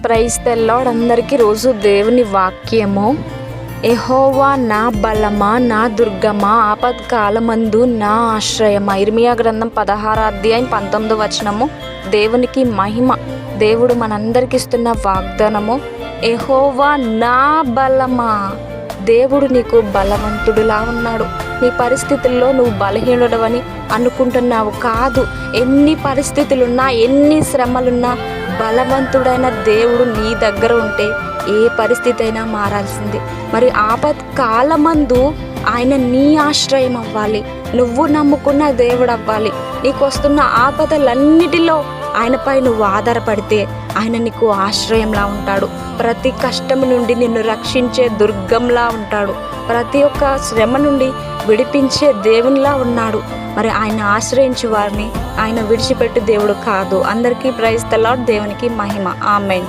Praise the lord. అందరికీ రోజు దేవుని వాక్యము. యెహోవా నా బలమా, నా దుర్గమా, ఆపత్కాలమందు నా ఆశ్రయమా. ఇర్మియా గ్రంథం 16వ అధ్యాయం 19వ వచనము. దేవునికి మహిమ. దేవుడు మనందరికి ఇస్తున్న వాగ్దానము, యెహోవా నా బలమా. దేవుడు నీకు బలవంతుడులా ఉన్నాడు. నీ పరిస్థితుల్లో నువ్వు బలహీనుడవని అనుకుంటున్నావు కాదు. ఎన్ని పరిస్థితులున్నా, ఎన్ని శ్రమలున్నా బలవంతుడైన దేవుడు నీ దగ్గర ఉంటే ఏ పరిస్థితి అయినా మారాల్సింది. మరి ఆపత్కాలమందు ఆయన నీ ఆశ్రయం అవ్వాలి. నువ్వు నమ్ముకున్న దేవుడు అవ్వాలి. నీకు వస్తున్న ఆపదలన్నిటిలో ఆయనపై నువ్వు ఆధారపడితే ఆయన నీకు ఆశ్రయంలా ఉంటాడు. ప్రతి కష్టం నుండి నిన్ను రక్షించే దుర్గంలా ఉంటాడు. ప్రతి ఒక్క శ్రమ నుండి విడిపించే దేవునిలా ఉన్నాడు. మరి ఆయన ఆశ్రయించే వారిని ఆయన విడిచిపెట్టు దేవుడు కాదు. అందరికీ ప్రైజ్ ద లార్డ్. దేవునికి మహిమ. ఆమేన్.